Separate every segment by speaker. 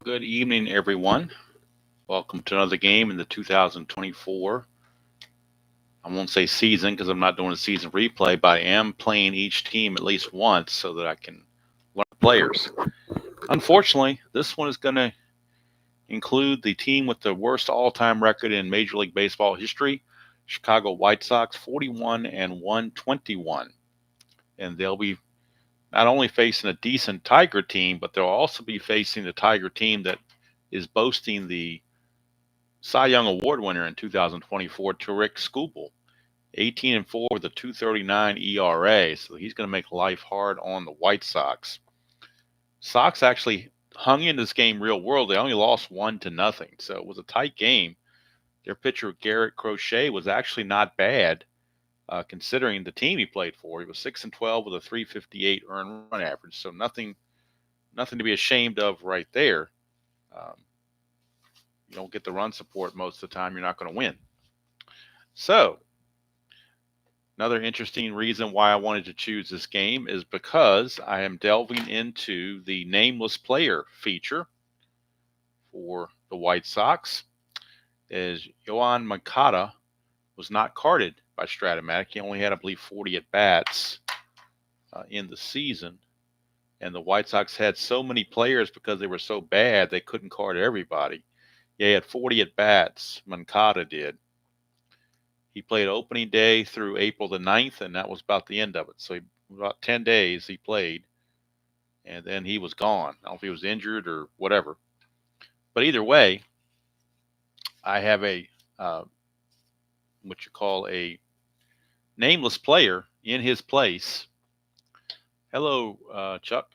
Speaker 1: Good evening, everyone. Welcome to another game in the 2024. I won't say season because I'm not doing a season replay, but I am playing each team at least once so that I can learn players. Unfortunately, this one is going to include the team with the worst all-time record in Major League Baseball history, Chicago White Sox, 41 and 121, and they'll be not only facing a decent Tiger team, but they'll also be facing the Tiger team that is boasting the Cy Young Award winner in 2024, Tarek Skubal, 18 and 4 with a 2.39 ERA. So he's going to make life hard on the White Sox. Sox actually hung in this game real world. They only lost 1-0, so it was a tight game. Their pitcher Garrett Crochet was actually not bad, considering the team he played for. He was 6 and 12 with a 3.58 earned run average. So nothing to be ashamed of right there. Um, you don't get the run support most of the time, you're not going to win. So another interesting reason why I wanted to choose this game is because I am delving into the nameless player feature for the White Sox, as Yoan Moncada was not carded by Strat-O-Matic. He only had, I believe, 40 at-bats in the season. And the White Sox had so many players because they were so bad they couldn't card everybody. Yeah, he had 40 at-bats, Moncada did. He played opening day through April the 9th, and that was about the end of it. So about 10 days he played, and then he was gone. I don't know if he was injured or whatever. But either way, I have a what you call a nameless player in his place. Hello, Chuck.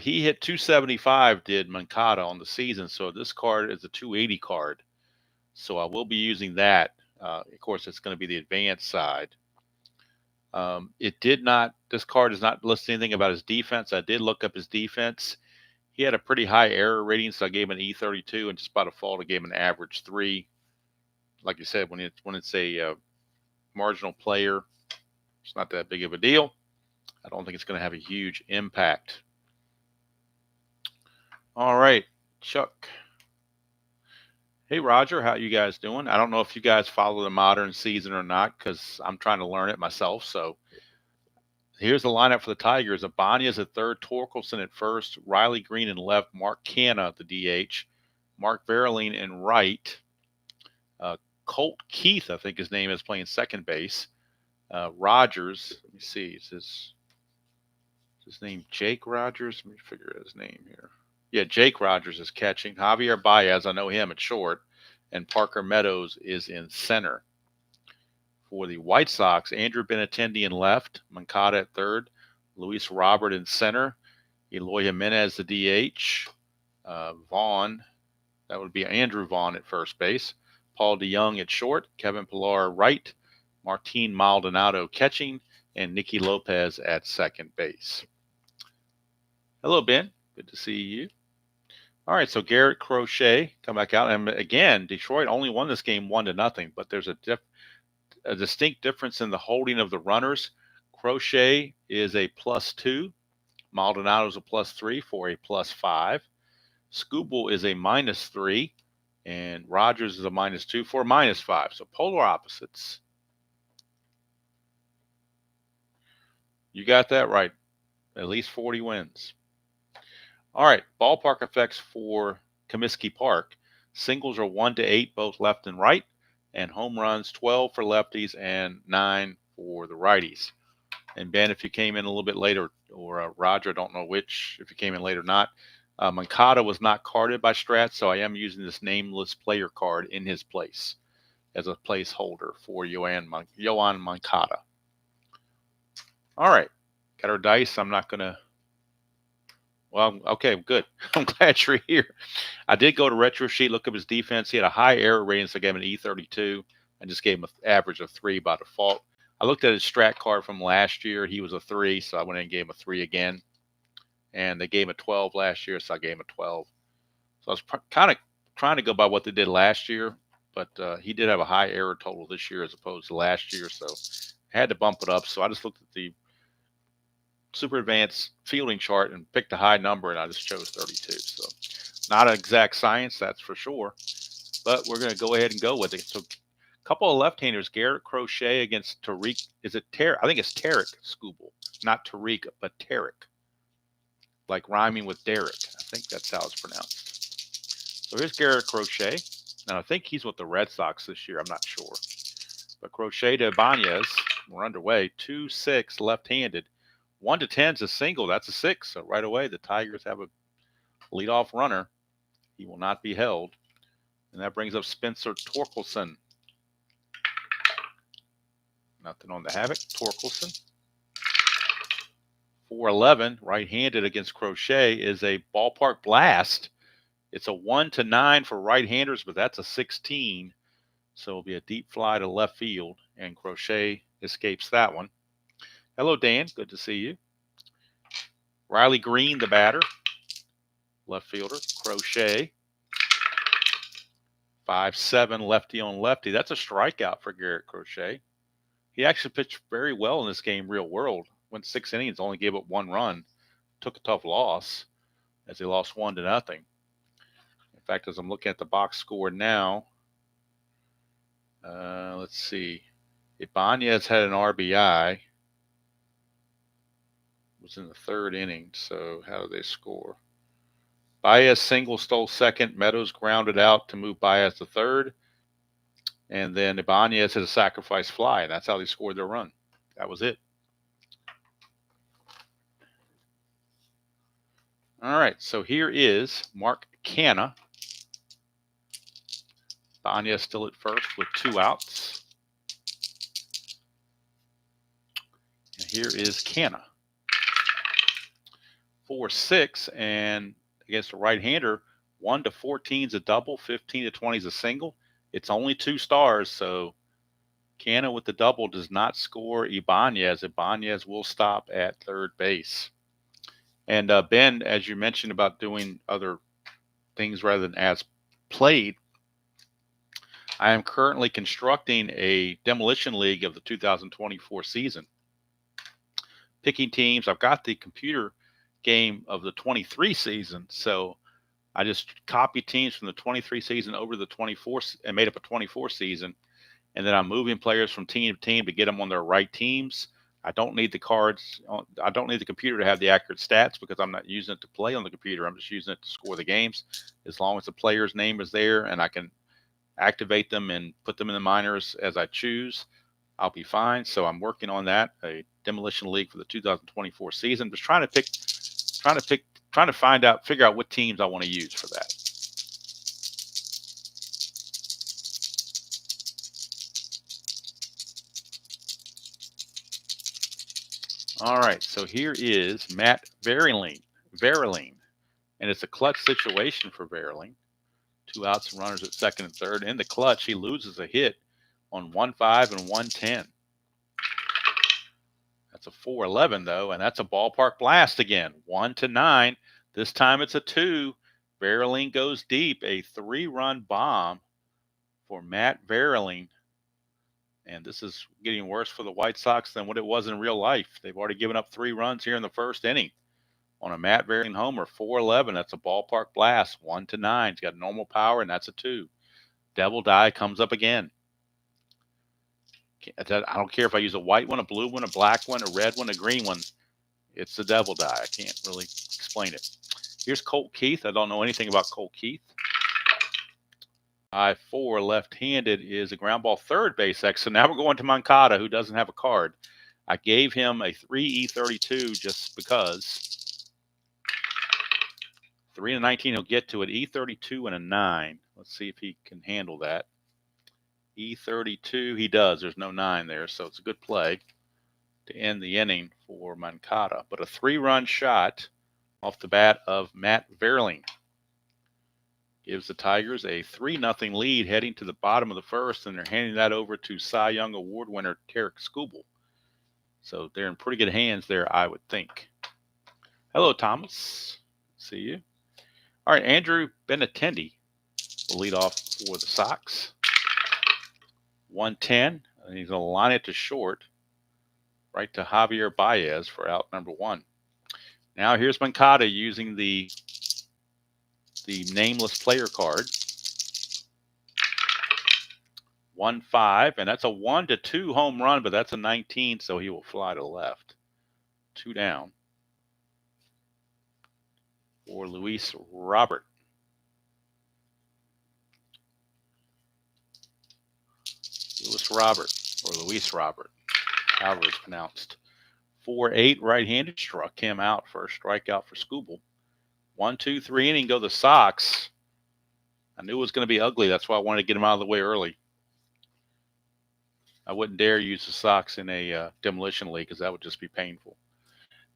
Speaker 1: He hit 275, did Moncada on the season. So this card is a 280 card. So I will be using that. Of course, it's going to be the advanced side. This card does not list anything about his defense. I did look up his defense. He had a pretty high error rating, so I gave him an E32, and just by default, I gave him an average 3. Like you said, when it's a marginal player, it's not that big of a deal. I don't think it's going to have a huge impact. All right, Chuck. Hey, Roger, how you guys doing? I don't know if you guys follow the modern season or not, because I'm trying to learn it myself. So here's the lineup for the Tigers. Abania's at third, Torkelson at first, Riley Green in left, Mark Canha at the DH, Mark Verline in right, Colt Keith, I think his name is, playing second base. Rogers, let me see, is his name Jake Rogers? Let me figure out his name here. Yeah, Jake Rogers is catching. Javier Baez, I know him, at short. And Parker Meadows is in center. For the White Sox, Andrew Benintendi in left, Moncada at third, Luis Robert in center, Eloy Jimenez the DH, Vaughn, that would be Andrew Vaughn at first base, Paul DeYoung at short, Kevin Pillar right, Martin Maldonado catching, and Nicky Lopez at second base. Hello, Ben. Good to see you. All right, so Garrett Crochet come back out, and again, Detroit only won this game 1-0, but there's a distinct difference in the holding of the runners. Crochet is a +2, Maldonado is a +3 for a +5. Skubal is a -3, and Rogers is a -2 for a -5. So polar opposites. You got that right. At least 40 wins. All right, ballpark effects for Comiskey Park. Singles are 1-8, both left and right, and home runs 12 for lefties and 9 for the righties. And Ben, if you came in a little bit later, or Roger, I don't know which, if you came in late or not, Moncada was not carded by Strat, so I am using this nameless player card in his place as a placeholder for Yoan Moncada. All right, got our dice. I'm not going to. Well, okay, good. I'm glad you're here. I did go to Retro Sheet, look up his defense. He had a high error rating, so I gave him an E32. I just gave him an average of 3 by default. I looked at his Strat card from last year. He was a 3, so I went in and gave him a 3 again. And they gave him a 12 last year, so I gave him a 12. So I was kind of trying to go by what they did last year, but he did have a high error total this year as opposed to last year, so I had to bump it up. So I just looked at the super advanced fielding chart and picked a high number, and I just chose 32. So Not an exact science, that's for sure. But we're going to go ahead and go with it. So a couple of left-handers, Garrett Crochet against Tariq. Is it Tarek? I think it's Tarek Skubal. Not Tariq, but Tarek. Like rhyming with Derek. I think that's how it's pronounced. So here's Garrett Crochet. Now I think he's with the Red Sox this year. I'm not sure. But Crochet to Ibanez. We're underway. 2-6 left-handed. 1 to 10 is a single. That's a 6. So right away the Tigers have a leadoff runner. He will not be held. And that brings up Spencer Torkelson. Nothing on the Havoc. Torkelson. 4-11, right-handed against Crochet, is a ballpark blast. It's a 1 to 9 for right-handers, but that's a 16. So it'll be a deep fly to left field, and Crochet escapes that one. Hello, Dan. Good to see you. Riley Green, the batter. Left fielder. Crochet. 5-7, lefty on lefty. That's a strikeout for Garrett Crochet. He actually pitched very well in this game, real world. Went 6 innings, only gave up 1 run. Took a tough loss as he lost 1 to nothing. In fact, as I'm looking at the box score now, let's see. Ibanez had an RBI. It was in the 3rd inning, so how did they score? Baez single, stole second. Meadows grounded out to move Baez to third. And then Ibanez hit a sacrifice fly, and that's how they scored their run. That was it. All right, so here is Mark Canha. Ibanez still at first with 2 outs. And here is Canha. 4-6, and against a right-hander, 1 to 14 is a double, 15 to 20 is a single. It's only 2 stars, so Canha with the double does not score Ibanez. Ibanez will stop at third base. And Ben, as you mentioned about doing other things rather than as played, I am currently constructing a demolition league of the 2024 season. Picking teams. I've got the computer game of the 23 season, so I just copied teams from the 23 season over to the 24 and made up a 24 season, and then I'm moving players from team to team to get them on their right teams. I don't need the cards. I don't need the computer to have the accurate stats because I'm not using it to play on the computer. I'm just using it to score the games. As long as the player's name is there and I can activate them and put them in the minors as I choose, I'll be fine. So I'm working on that, a demolition league for the 2024 season. Just trying to figure out what teams I want to use for that. All right, so here is Matt Verlaine, and it's a clutch situation for Verlaine. 2 outs and runners at second and third. In the clutch, he loses a hit on 1-5 and 1-10. That's a 4-11 though, and that's a ballpark blast again. 1 to 9. This time it's a 2. Verlaine goes deep, a 3-run bomb for Matt Verlaine. And this is getting worse for the White Sox than what it was in real life. They've already given up 3 runs here in the 1st inning on a Matt Verlaine homer. 4-11. That's a ballpark blast. 1 to 9. He's got normal power, and that's a 2. Devil Die comes up again. I don't care if I use a white one, a blue one, a black one, a red one, a green one. It's the Devil Die. I can't really explain it. Here's Colt Keith. I don't know anything about Colt Keith. I-4 left-handed is a ground ball third base X. So now we're going to Moncada, who doesn't have a card. I gave him a 3E32 just because. 3 and 19, he'll get to it. E32 and a 9. Let's see if he can handle that. E32, he does. There's no 9 there, so it's a good play to end the inning for Moncada. But a 3-run shot off the bat of Matt Verlaine gives the Tigers a 3-0 lead heading to the bottom of the 1st, and they're handing that over to Cy Young Award winner Tarek Skubal. So they're in pretty good hands there, I would think. Hello, Thomas. See you. All right, Andrew Benintendi will lead off for the Sox. 110, and he's going to line it to short, right to Javier Baez for out number 1. Now here's Moncada using the the nameless player card. 1-5, and that's a 1-2 home run, but that's a 19, so he will fly to left. 2 down for Luis Robert. Luis Robert, however it's pronounced. 4-8 right-handed, struck him out. First strikeout for Skubal. 1-2-3 inning, go the Sox. I knew it was going to be ugly. That's why I wanted to get him out of the way early. I wouldn't dare use the Sox in a demolition league because that would just be painful.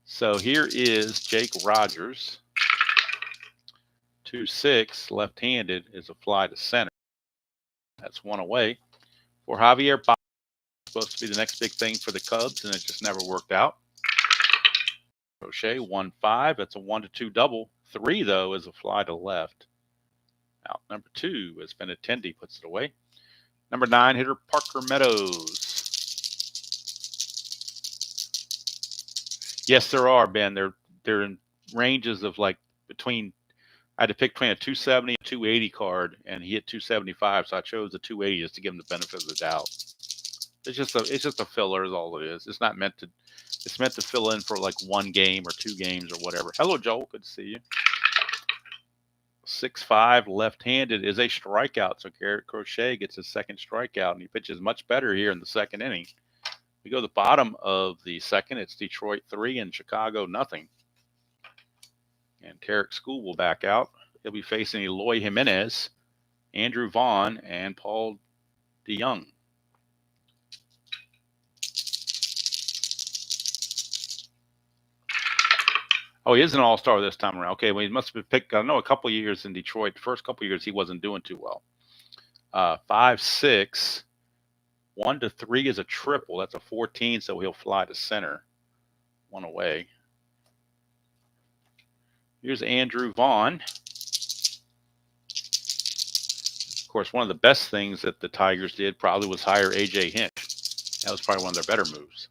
Speaker 1: So here is Jake Rogers. 2-6, left-handed, is a fly to center. That's 1 away. For Javier Baez, supposed to be the next big thing for the Cubs, and it just never worked out. Crochet, 1-5. That's a 1-2 double. 3, though, is a fly to left. Out number 2 is Benintendi, puts it away. Number 9 hitter Parker Meadows. Yes, there are, Ben. They're in ranges of like between. I had to pick between a 270 and 280 card, and he hit 275, so I chose the 280 just to give him the benefit of the doubt. It's just a filler, is all it is. It's not meant to. It's meant to fill in for like 1 game or 2 games or whatever. Hello, Joel. Good to see you. 6-5 left-handed is a strikeout. So Garrett Crochet gets his second strikeout, and he pitches much better here in the second inning. We go to the bottom of the second. It's Detroit 3 and Chicago nothing. And Tarek Skubal back out. He'll be facing Eloy Jimenez, Andrew Vaughn, and Paul DeYoung. Oh, he is an all-star this time around. Okay, well, he must have been picked. I know a couple of years in Detroit. The first couple of years, he wasn't doing too well. 5-6. 1-3 is a triple. That's a 14, so he'll fly to center. 1 away. Here's Andrew Vaughn. Of course, one of the best things that the Tigers did probably was hire A.J. Hinch. That was probably one of their better moves.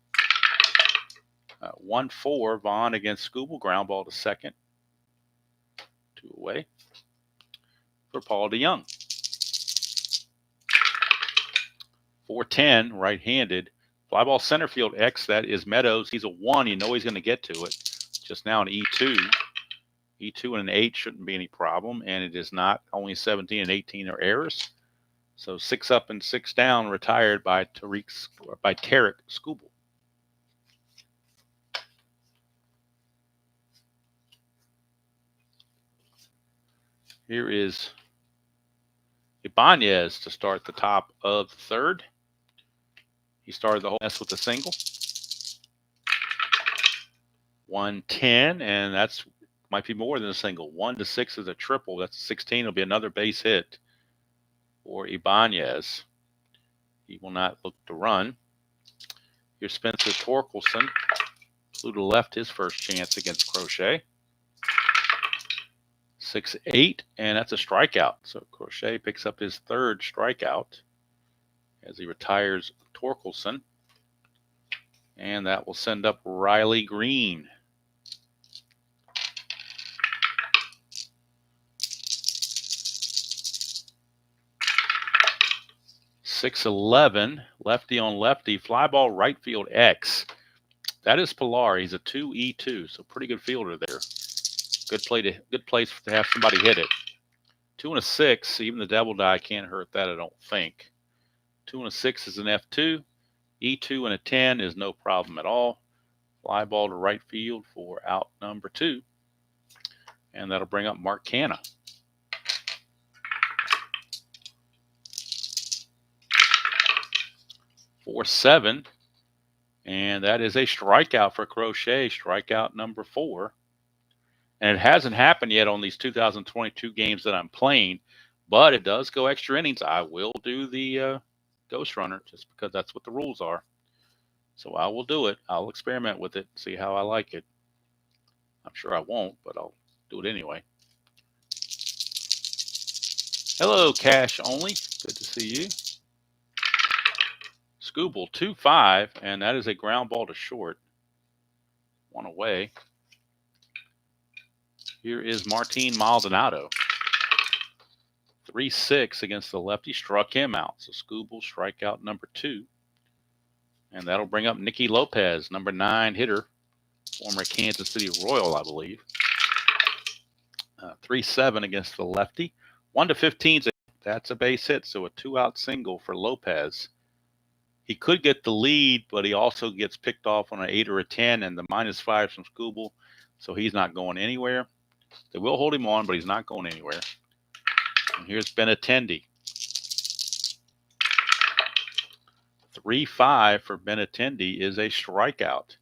Speaker 1: 1-4, Vaughn against Skubal. Ground ball to second. 2 away for Paul DeYoung. 4-10, right-handed. Fly ball center field X, that is Meadows. He's a 1. You know he's going to get to it. Just now an E2. E2 and an 8 shouldn't be any problem, and it is not. Only 17 and 18 are errors. So 6 up and 6 down, retired by Tarek Skubal. Here is Ibanez to start the top of the third. He started the whole mess with a single. 1-10, and that's might be more than a single. 1-6 is a triple. That's a 16. It'll be another base hit for Ibanez. He will not look to run. Here's Spencer Torkelson. Flew to left his first chance against Crochet. 6-8, and that's a strikeout. So Crochet picks up his third strikeout as he retires Torkelson. And that will send up Riley Green. .611, lefty on lefty, fly ball right field X. That is Pilar. He's a 2-E2, so pretty good fielder there. Good place to have somebody hit it. 2 and a 6, even the double die can't hurt that, I don't think. 2 and a 6 is an F2. E2 and a 10 is no problem at all. Fly ball to right field for out number 2. And that'll bring up Mark Canna. .47, and that is a strikeout for Crochet, strikeout number 4. And it hasn't happened yet on these 2022 games that I'm playing, but it does go extra innings. I will do the Ghost Runner just because that's what the rules are. So I will do it. I'll experiment with it, see how I like it. I'm sure I won't, but I'll do it anyway. Hello, Cash Only. Good to see you. Skubal, 2-5, and that is a ground ball to short. 1 away. Here is Martin Maldonado. 3-6 against the lefty, struck him out. So Skubal strikeout number 2. And that'll bring up Nicky Lopez, number 9 hitter, former Kansas City Royal, I believe. 3-7 against the lefty. 1-15. That's a base hit, so a 2-out single for Lopez. He could get the lead, but he also gets picked off on an 8 or a 10, and the -5 from Skubal, so he's not going anywhere. They will hold him on, but he's not going anywhere. And here's Benintendi. 3-5 for Benintendi is a strikeout.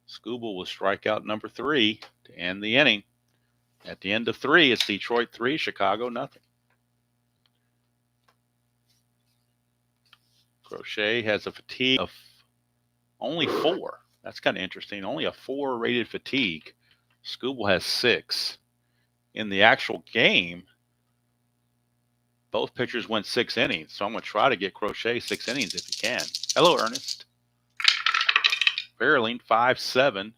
Speaker 1: Skubal was strikeout number 3 to end the inning. At the end of 3, it's Detroit 3, Chicago nothing. Crochet has a fatigue of only 4. That's kind of interesting. Only a 4 rated fatigue. Skubal has 6. In the actual game, both pitchers went 6 innings. So I'm going to try to get Crochet 6 innings if he can. Hello, Ernest. Barreling 5-7.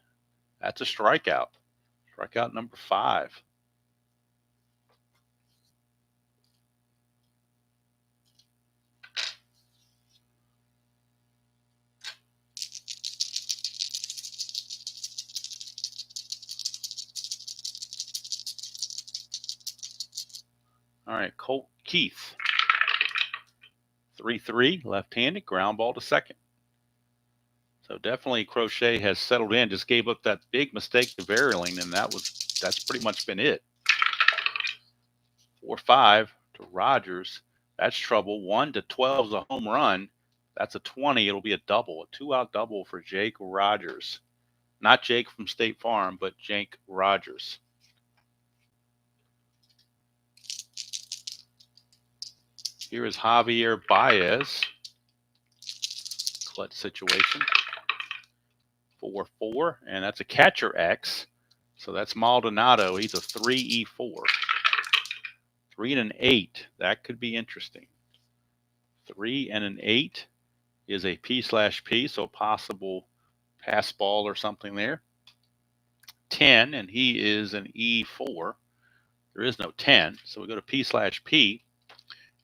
Speaker 1: That's a strikeout. Strikeout number 5. All right, Colt Keith. 3-3, left-handed, ground ball to second. So definitely Crochet has settled in. Just gave up that big mistake to Barreling, and that's pretty much been it. 4-5 to Rogers. That's trouble. 1-12 is a home run. That's a 20. It'll be a double, a 2-out double for Jake Rogers. Not Jake from State Farm, but Jake Rogers. Here is Javier Baez. Clutch situation. 4-4, and that's a catcher X. So that's Maldonado. He's a 3-4. 3 and an 8. That could be interesting. 3 and an 8 is a P/P, so possible pass ball or something there. 10, and he is an E4. There is no 10, so we go to P/P,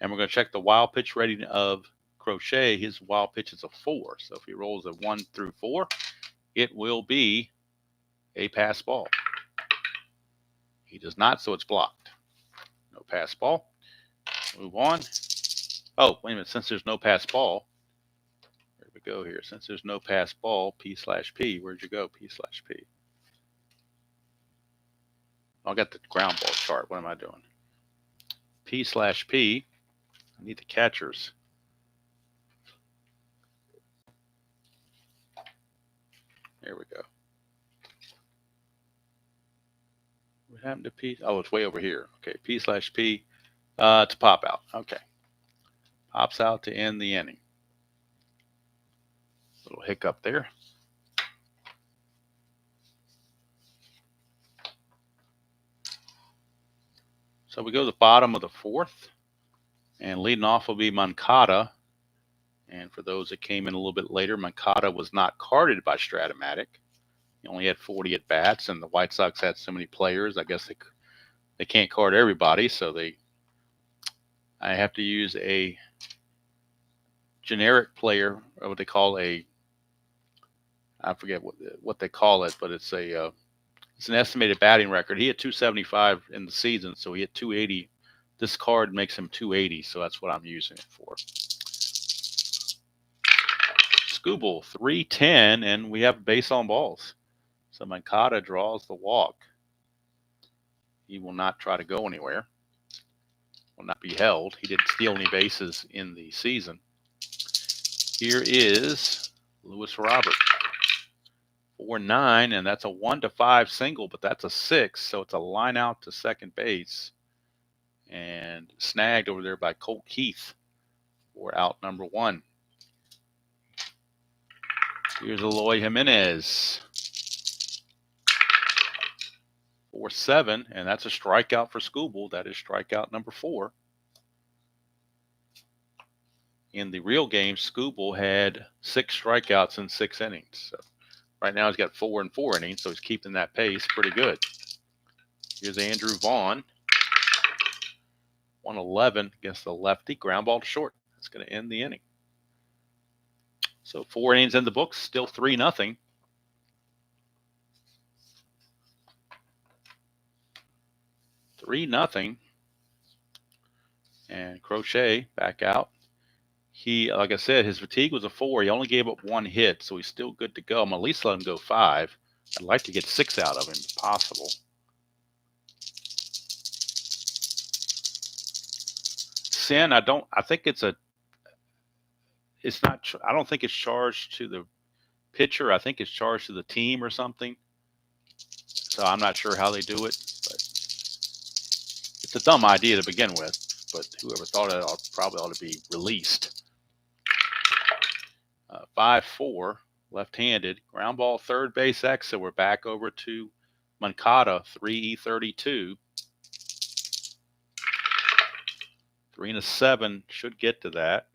Speaker 1: and we're going to check the wild pitch rating of Crochet. His wild pitch is a 4, so if he rolls a 1 through 4, it will be a pass ball. He does not, so it's blocked. No pass ball. Move on. Oh, wait a minute. Since there's no pass ball, where we go here? Since there's no pass ball, P/P. Where'd you go? P/P. I got the ground ball chart. What am I doing? P/P. I need the catchers. There we go. What happened to P? Oh, it's way over here. Okay, P/P to pop out. Okay. Pops out to end the inning. Little hiccup there. So we go to the bottom of the 4th, and leading off will be Moncada. And for those that came in a little bit later, Moncada was not carded by Strat-O-Matic. He only had 40 at bats, and the White Sox had so many players. I guess they can't card everybody, so I have to use a generic player, or what they call I forget what they call it, but it's an estimated batting record. He had 275 in the season, so he had 280. This card makes him 280, so that's what I'm using it for. Skubal 3-10, and we have base on balls. So Moncada draws the walk. He will not try to go anywhere. Will not be held. He didn't steal any bases in the season. Here is Lewis Robert. 4-9, and that's a 1-5 single, but that's a 6, so it's a line out to second base. And snagged over there by Colt Keith for out number 1. Here's Eloy Jimenez. 4-7, and that's a strikeout for Skubal. That is strikeout number 4. In the real game, Skubal had 6 strikeouts in 6 innings. So right now he's got 4 in 4 innings, so he's keeping that pace pretty good. Here's Andrew Vaughn. 111 against the lefty. Ground ball to short. That's going to end the inning. So 4 innings in the books, still 3-0. And Crochet back out. He, like I said, his fatigue was a 4. He only gave up 1 hit, so he's still good to go. I'm going to at least let him go 5. I'd like to get 6 out of him if possible. Sin, I think it's not, I don't think it's charged to the pitcher. I think it's charged to the team or something. So I'm not sure how they do it, but it's a dumb idea to begin with. But whoever thought of it probably ought to be released. 5-4, left-handed. Ground ball, third base exit. We're back over to Moncada, 3-32. 3-7 should get to that.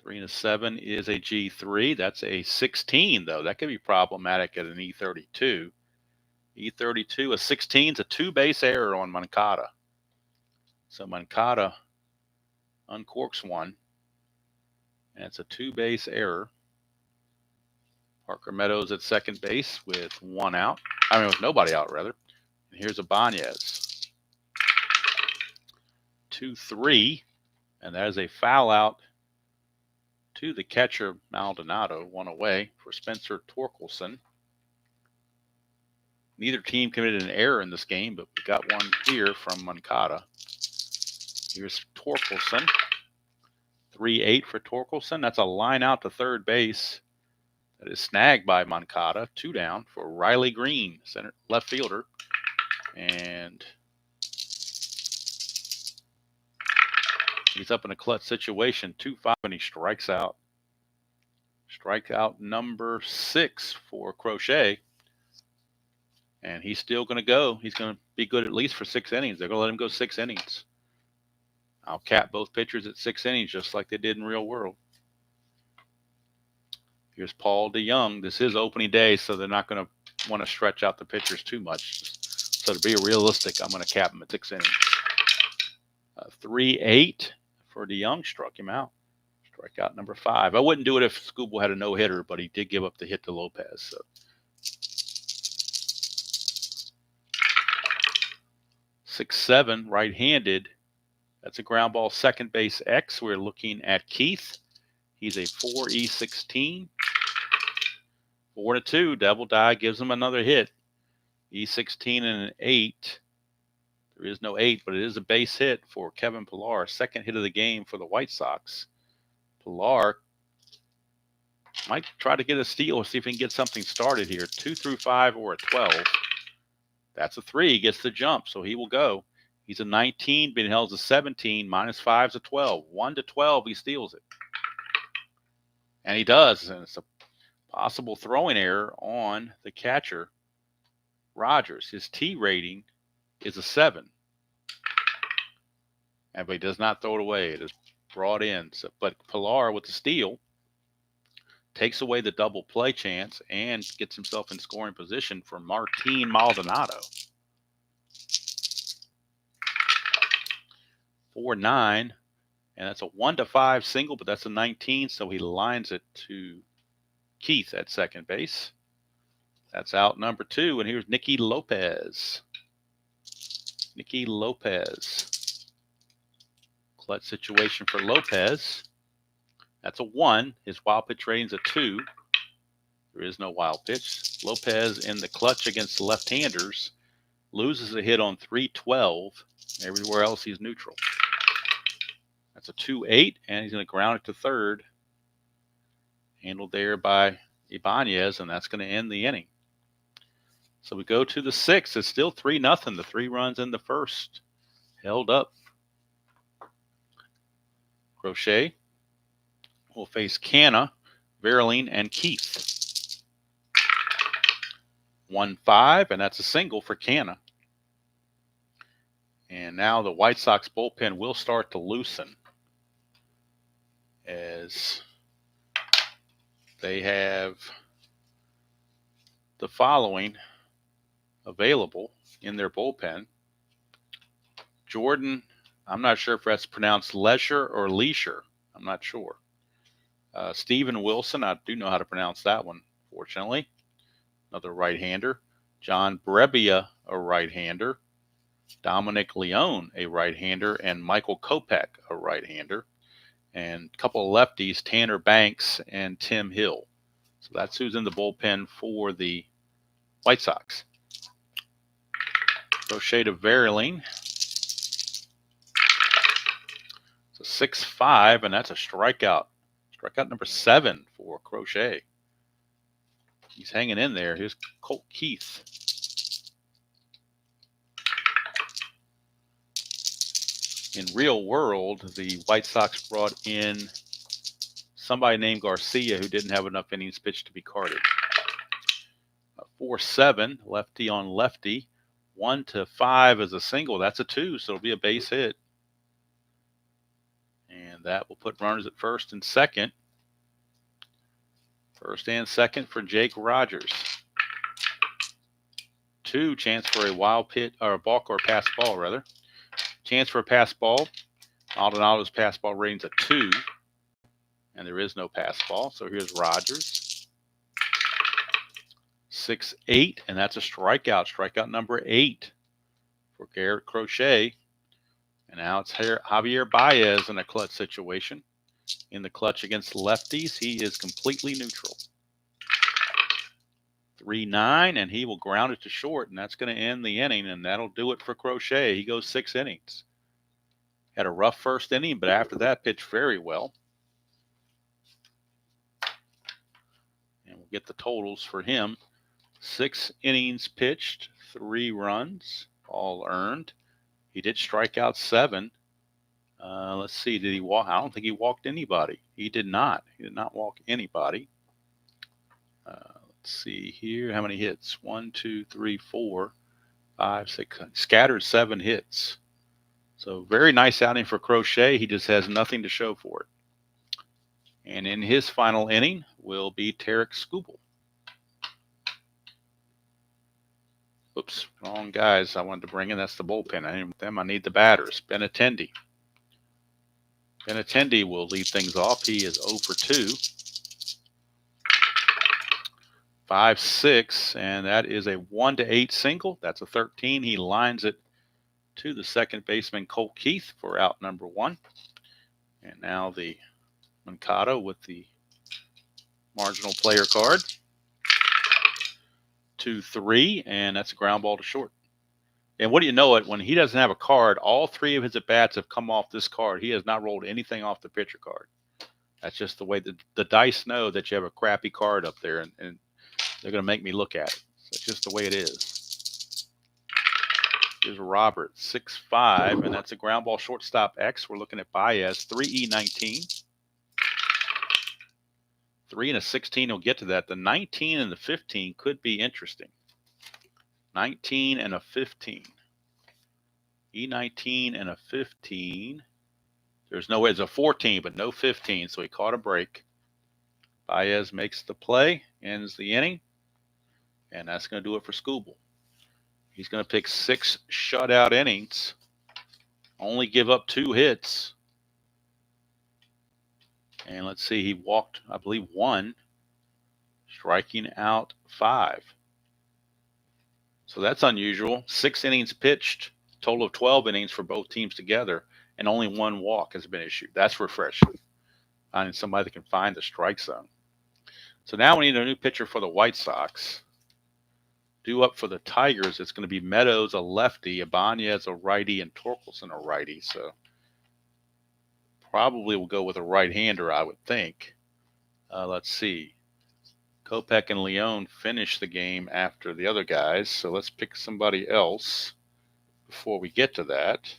Speaker 1: 3-7 is a G3. That's a 16, though. That could be problematic at an E32. E32, a 16 is a 2-base error on Moncada. So Moncada uncorks 1. And it's a 2-base error. Parker Meadows at second base with 1 out. I mean, with nobody out, rather. And here's Ibanez. 2-3. And that is a foul out to the catcher, Maldonado. 1 away for Spencer Torkelson. Neither team committed an error in this game, but we got one here from Moncada. Here's Torkelson. 3-8 for Torkelson. That's a line out to third base. That is snagged by Moncada. 2 down for Riley Green, center left fielder. And he's up in a clutch situation. 2-5, and he strikes out. Strikeout number 6 for Crochet. And he's still going to go. He's going to be good at least for 6 innings. They're going to let him go 6 innings. I'll cap both pitchers at 6 innings just like they did in real world. Here's Paul DeYoung. This is opening day, so they're not going to want to stretch out the pitchers too much. So to be realistic, I'm going to cap him at 6 innings. 3-8 for DeYoung. Struck him out. Strikeout number 5. I wouldn't do it if Skubal had a no-hitter, but he did give up the hit to Lopez. So 6-7, right-handed. That's a ground ball, second base X. We're looking at Keith. He's a 4E16. 4-2, double die gives him another hit. E16 and an 8. There is no 8, but it is a base hit for Kevin Pillar. Second hit of the game for the White Sox. Pillar might try to get a steal, see if he can get something started here. 2 through 5 or a 12. That's a 3. He gets the jump, so he will go. He's a 19, being held as a 17. -5 is a 12. 1 to 12, he steals it. And he does, and it's a possible throwing error on the catcher, Rogers. His T rating is a 7. But he does not throw it away. It is brought in. So, but Pillar with the steal takes away the double play chance and gets himself in scoring position for Martin Maldonado. 4-9, and that's a 1-5 single, but that's a 19, so he lines it to Keith at second base. That's out number 2, and here's Nicky Lopez. Nicky Lopez. Clutch situation for Lopez. That's a 1. His wild pitch rating's a 2. There is no wild pitch. Lopez in the clutch against the left-handers loses a hit on 3-12. Everywhere else he's neutral. That's a 2-8, and he's going to ground it to third. Handled there by Ibanez, and that's going to end the inning. So we go to the 6th. It's still 3-0. The 3 runs in the first held up. Crochet will face Canna, Verline, and Keith. 1-5, and that's a single for Canna. And now the White Sox bullpen will start to loosen as they have the following available in their bullpen. Jordan, I'm not sure if that's pronounced leisure or leisure. I'm not sure. Stephen Wilson, I do know how to pronounce that one, fortunately. Another right-hander. John Brebbia, a right-hander. Dominic Leone, a right-hander. And Michael Kopech, a right-hander. And a couple of lefties, Tanner Banks and Tim Hill. So that's who's in the bullpen for the White Sox. Crochet to Verlaine. It's a 6-5, and that's a strikeout. Strikeout number 7 for Crochet. He's hanging in there. Here's Colt Keith. In real world, the White Sox brought in somebody named Garcia who didn't have enough innings pitched to be carded. 4-7, lefty on lefty. 1-5 is a single. That's a 2, so it'll be a base hit. And that will put runners at first and second. First and second for Jake Rogers. 2, chance for a wild pitch, or a balk, or a pass ball, rather. Chance for a pass ball. Maldonado's pass ball rating's a 2. And there is no pass ball. So here's Rogers. 6-8, and that's a strikeout. Strikeout number 8 for Garrett Crochet. And now it's Javier Baez in a clutch situation. In the clutch against lefties, he is completely neutral. 3-9, and he will ground it to short, and that's going to end the inning, and that'll do it for Crochet. He goes 6 innings. Had a rough first inning, but after that, pitched very well. And we'll get the totals for him. 6 innings pitched, 3 runs, all earned. He did strike out 7. Let's see, did he walk? I don't think he walked anybody. He did not. He did not walk anybody. Let's see here. How many hits? 1, 2, 3, 4, 5, 6. Scattered 7 hits. So very nice outing for Crochet. He just has nothing to show for it. And in his final inning will be Tarek Skubal. Oops, wrong guys I wanted to bring in. That's the bullpen. I need them. I need the batters. Benintendi. Benintendi will lead things off. He is 0 for 2. 5-6, and that is a 1-8 single. That's a 13. He lines it to the second baseman, Colt Keith, for out number 1. And now the Mancado with the marginal player card. 2-3, and that's a ground ball to short. And what do you know it, when he doesn't have a card, all 3 of his at-bats have come off this card. He has not rolled anything off the pitcher card. That's just the way the dice know that you have a crappy card up there, and they're going to make me look at it. That's just the way it is. Here's Robert, 6-5, and that's a ground ball shortstop X. We're looking at Baez, 3E19. 3 and a 16 will get to that. The 19 and the 15 could be interesting. 19 and a 15. E19 and a 15. There's no way. It's a 14, but no 15, so he caught a break. Baez makes the play, ends the inning, and that's going to do it for Skubal. He's going to pick 6 shutout innings, only give up 2 hits. And let's see, he walked, I believe, 1, striking out 5. So that's unusual. 6 innings pitched, total of 12 innings for both teams together, and only 1 walk has been issued. That's refreshing. Finding somebody that can find the strike zone. So now we need a new pitcher for the White Sox. Due up for the Tigers, it's going to be Meadows, a lefty, Ibanez, a righty, and Torkelson, a righty. So probably will go with a right-hander, I would think. Let's see. Kopech and Leone finish the game after the other guys, so let's pick somebody else before we get to that.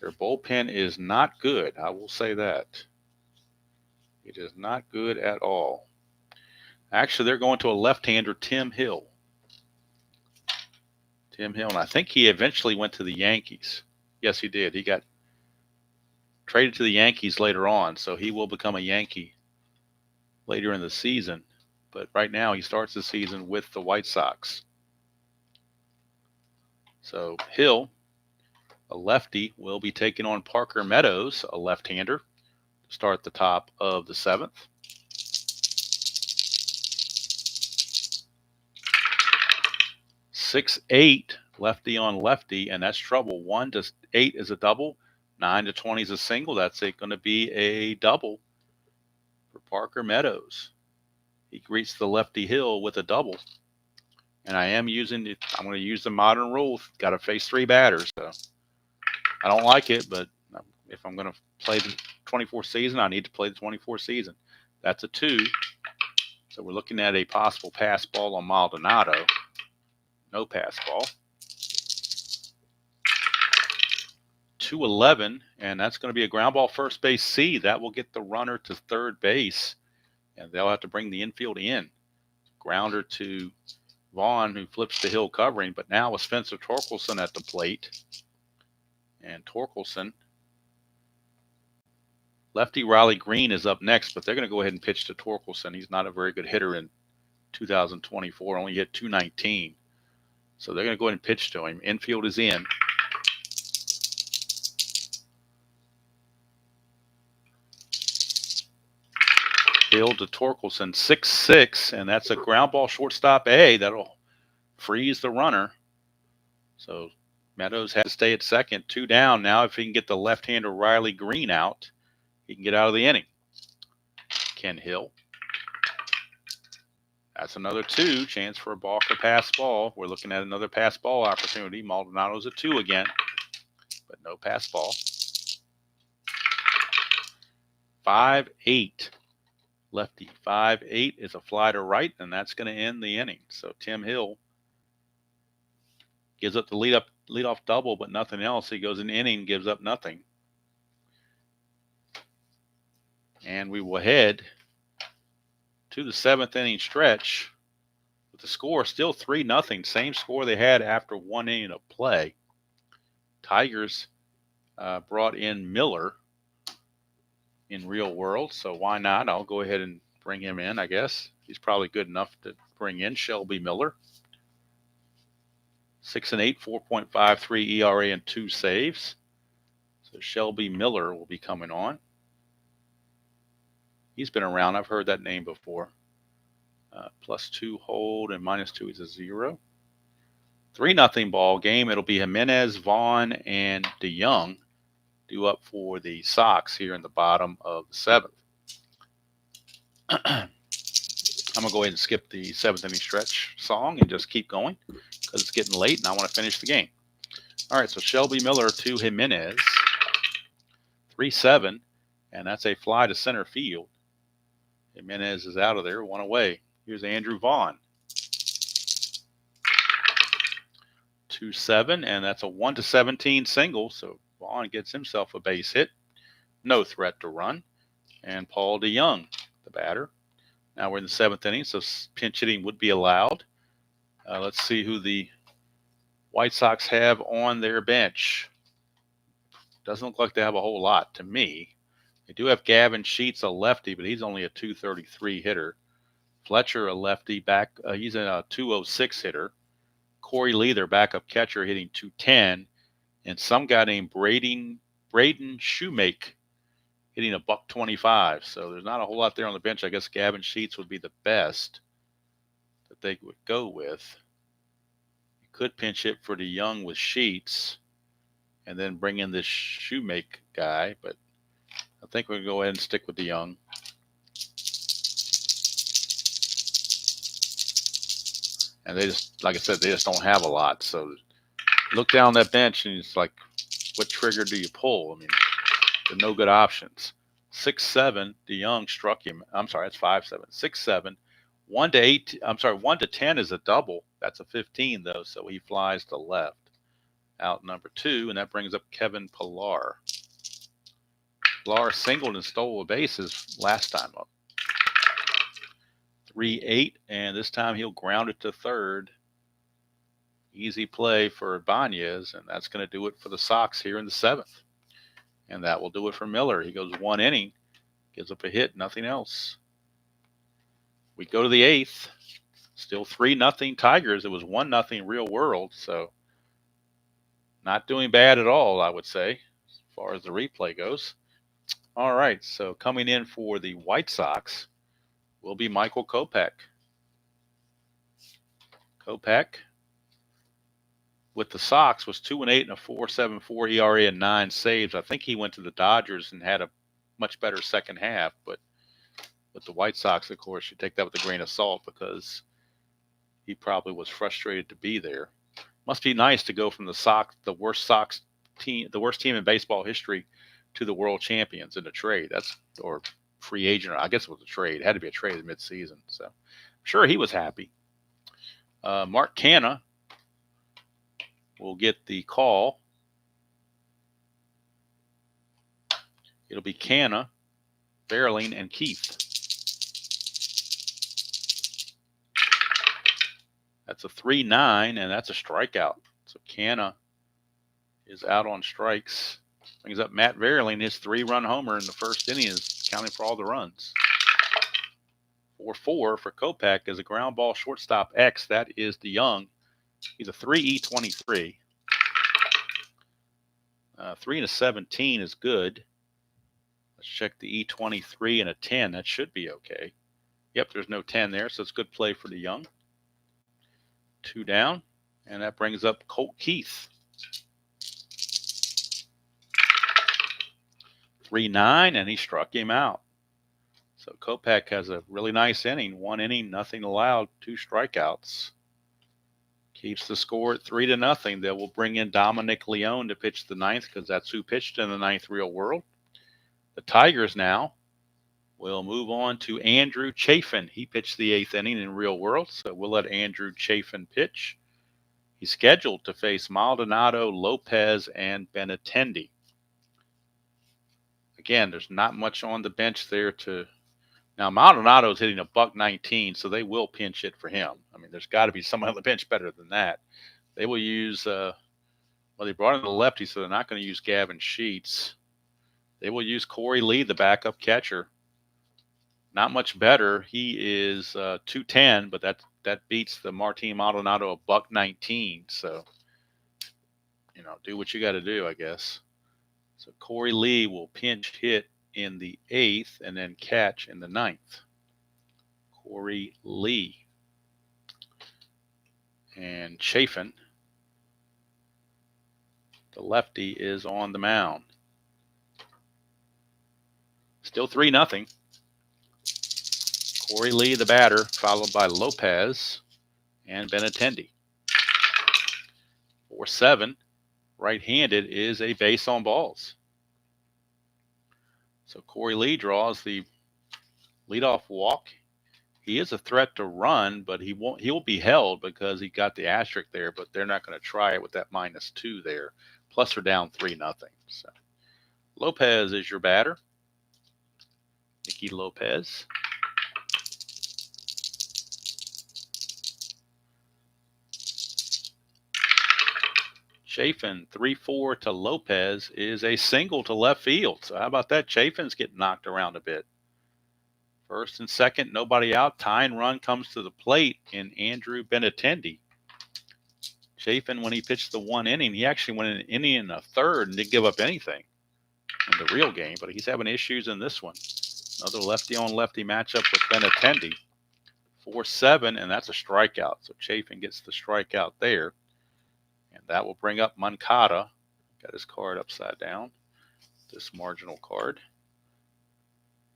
Speaker 1: Their bullpen is not good, I will say that. It is not good at all. Actually, they're going to a left-hander, Tim Hill. Tim Hill, and I think he eventually went to the Yankees. Yes, he did. He got traded to the Yankees later on, so he will become a Yankee later in the season. But right now, he starts the season with the White Sox. So Hill A lefty will be taking on Parker Meadows, a left-hander, to start the top of the 7th. Six, 8, lefty on lefty, and that's trouble. 1 to 8 is a double. 9 to 20 is a single. That's going to be a double for Parker Meadows. He greets the lefty hill with a double. And I'm going to use the modern rule. Got to face 3 batters. So I don't like it, but if I'm going to play the 24 season, I need to play the 24 season. That's a 2. So we're looking at a possible pass ball on Maldonado. No pass ball. 2-11, and that's going to be a ground ball first base C. That will get the runner to third base, and they'll have to bring the infield in. Grounder to Vaughn, who flips the hill covering, but now with Spencer Torkelson at the plate. And Torkelson, lefty Riley Green is up next, but they're going to go ahead and pitch to Torkelson. He's not a very good hitter in 2024, only hit .219. So they're going to go ahead and pitch to him. Infield is in. Hill to Torkelson, 6-6, and that's a ground ball shortstop A. That'll freeze the runner. So Meadows has to stay at second, 2 down. Now if he can get the left-hander Riley Green out, he can get out of the inning. Ken Hill. That's another 2, chance for a balk or pass ball. We're looking at another pass ball opportunity. Maldonado's a 2 again, but no pass ball. 5-8. Lefty 5-8 is a fly to right, and that's going to end the inning. So Tim Hill gives up the leadoff double, but nothing else. He goes in the inning, gives up nothing. And we will head to the 7th inning stretch with the score still 3-0. Same score they had after 1 inning of play. Tigers brought in Miller in Real World, so why not? I'll go ahead and bring him in, I guess. He's probably good enough to bring in Shelby Miller. 6-8, 4.53 ERA and 2 saves. So Shelby Miller will be coming on. He's been around. I've heard that name before. +2 hold and -2 is a 0. 3-0 ball game. It'll be Jimenez, Vaughn, and DeYoung due up for the Sox here in the bottom of the 7th. I'm going to go ahead and skip the 7th inning stretch song and just keep going because it's getting late and I want to finish the game. All right, so Shelby Miller to Jimenez. 3-7, and that's a fly to center field. Jimenez is out of there, 1 away. Here's Andrew Vaughn. 2-7, and that's a 1-17 single, so Vaughn gets himself a base hit. No threat to run. And Paul DeYoung, the batter. Now we're in the 7th inning, so pinch hitting would be allowed. Let's see who the White Sox have on their bench. Doesn't look like they have a whole lot to me. They do have Gavin Sheets, a lefty, but he's only a .233 hitter. Fletcher, a lefty, he's a .206 hitter. Corey Lee, their backup catcher, hitting .210. And some guy named Braden Shoemake hitting a $125. So there's not a whole lot there on the bench. I guess Gavin Sheets would be the best that they would go with. You could pinch hit for DeYoung with Sheets and then bring in this Shoemake guy, but I think we'll go ahead and stick with DeYoung. And they just, like I said, they just don't have a lot. So look down that bench and it's like, what trigger do you pull? I mean, there are no good options. 6-7, DeYoung struck him. I'm sorry, that's 5-7. 6-7. 1 to 10 is a double. That's a 15 though, so he flies to left. Out number 2, and that brings up Kevin Pillar. Pillar singled and stole a bases last time up. 3-8, and this time he'll ground it to third. Easy play for Ibanez, and that's going to do it for the Sox here in the 7th. And that will do it for Miller. He goes 1 inning, gives up a hit, nothing else. We go to the 8th. Still 3-0 Tigers. It was 1-0 Real World, so Not doing bad at all, I would say, as far as the replay goes. All right, so coming in for the White Sox will be Michael Kopech. Kopech with the Sox was 2-8 and a 4.74 ERA and 9 saves. I think he went to the Dodgers and had a much better second half, but with the White Sox, of course, you take that with a grain of salt because he probably was frustrated to be there. Must be nice to go from the Sox team, the worst team in baseball history, to the world champions in a trade. Or free agent. I guess it was a trade. It had to be a trade mid-season. So I'm sure he was happy. Mark Canha will get the call. It'll be Canha, Verling, and Keith. That's a 3-9, and that's a strikeout. So Canha is out on strikes. Brings up Matt Verling. His 3-run homer in the first inning is counting for all the runs. 4-4 for Kopech is a ground ball shortstop X. That is DeYoung. He's a 3 E23. 3 and a 17 is good. Let's check the E23 and a 10. That should be okay. Yep, there's no 10 there, so it's good play for DeYoung. 2 down, and that brings up Colt Keith. 3-9, and he struck him out. So Kopech has a really nice inning. 1 inning, nothing allowed, 2 strikeouts. Keeps the score at 3-0. They will bring in Dominic Leone to pitch the 9th because that's who pitched in the 9th real world. The Tigers now will move on to Andrew Chafin. He pitched the 8th inning in real world, so we'll let Andrew Chafin pitch. He's scheduled to face Maldonado, Lopez, and Benintendi. Again, there's not much on the bench there to... Now, Maldonado's hitting a $119, so they will pinch hit for him. I mean, there's got to be someone on the bench better than that. They will use... well, they brought in the lefty, so they're not going to use Gavin Sheets. They will use Corey Lee, the backup catcher. Not much better. He is 210, but that beats the Martin Maldonado of $119. So, do what you got to do, I guess. So Corey Lee will pinch hit in the 8th and then catch in the 9th. Corey Lee. And Chafin, the lefty, is on the mound. Still 3-0. Corey Lee, the batter, followed by Lopez and Benintendi. 4-7, right-handed, is a base on balls. So Corey Lee draws the leadoff walk. He is a threat to run, but he'll be held because he got the asterisk there, but they're not going to try it with that -2 there. Plus they're down 3-0. So Lopez is your batter. Nicky Lopez. Chafin, 3-4 to Lopez, is a single to left field. So how about that? Chafin's getting knocked around a bit. First and second, nobody out. Tying run comes to the plate in Andrew Benintendi. Chafin, when he pitched the 1 inning, he actually went an inning and a third and didn't give up anything in the real game, but he's having issues in this one. Another lefty-on-lefty matchup with Benintendi. 4-7, and that's a strikeout. So Chafin gets the strikeout there. And that will bring up Moncada. Got his card upside down. This marginal card.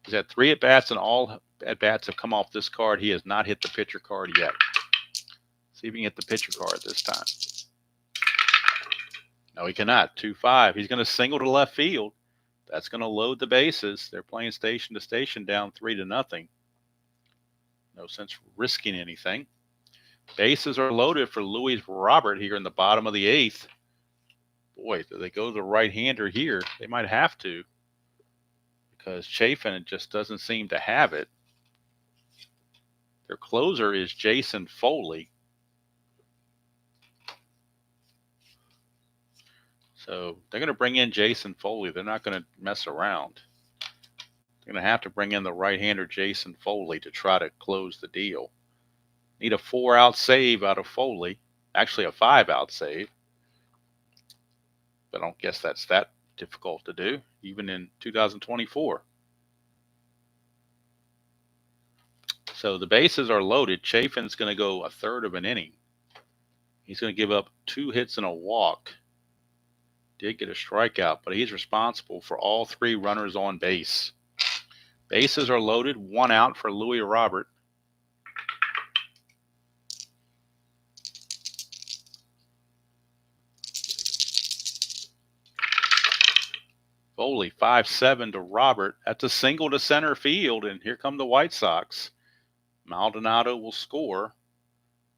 Speaker 1: He's had 3 at-bats, and all at-bats have come off this card. He has not hit the pitcher card yet. See if he can hit the pitcher card this time. No, he cannot. 2-5. He's going to single to left field. That's going to load the bases. They're playing station to station down 3-0. No sense risking anything. Bases are loaded for Luis Robert here in the bottom of the 8th. Boy, do they go to the right-hander here? They might have to, because Chafin just doesn't seem to have it. Their closer is Jason Foley. So they're going to bring in Jason Foley. They're not going to mess around. They're going to have to bring in the right-hander Jason Foley to try to close the deal. Need a 4-out save out of Foley. Actually, a 5-out save. I don't guess that's that difficult to do, even in 2024. So the bases are loaded. Chafin's going to go a third of an inning. He's going to give up 2 hits and a walk. Did get a strikeout, but he's responsible for all 3 runners on base. Bases are loaded. 1 out for Louis Robert. Foley, 5-7 to Robert. That's a single to center field, and here come the White Sox. Maldonado will score.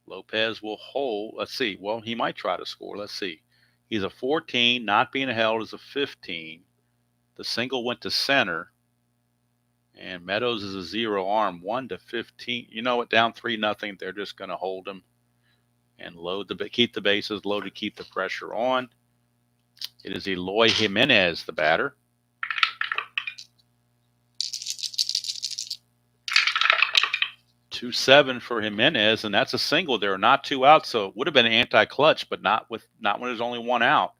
Speaker 1: Lopez will hold. Let's see. Well, he might try to score. Let's see. He's a 14. Not being held is a 15. The single went to center. And Meadows is a 0 arm. 1-15. You know what? Down 3-0. They're just going to hold him and keep the bases loaded, keep the pressure on. It is Eloy Jimenez, the batter. .27 for Jimenez, and that's a single. There are not 2 outs, so it would have been anti-clutch, but not when there's only 1 out.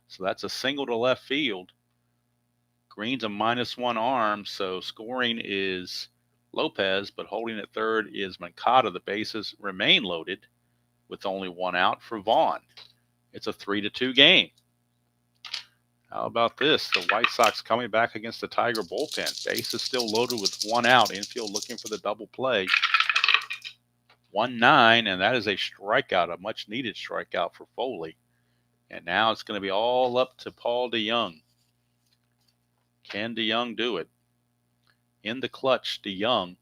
Speaker 1: So that's a single to left field. Green's a -1 arm, so scoring is Lopez, but holding at third is Moncada. The bases remain loaded with only 1 out for Vaughn. It's a 3-2 game. How about this? The White Sox coming back against the Tiger bullpen. Bases still loaded with 1 out. Infield looking for the double play. 1-9, and that is a strikeout, a much-needed strikeout for Foley. And now it's going to be all up to Paul DeJong. Can DeJong do it? In the clutch, DeJong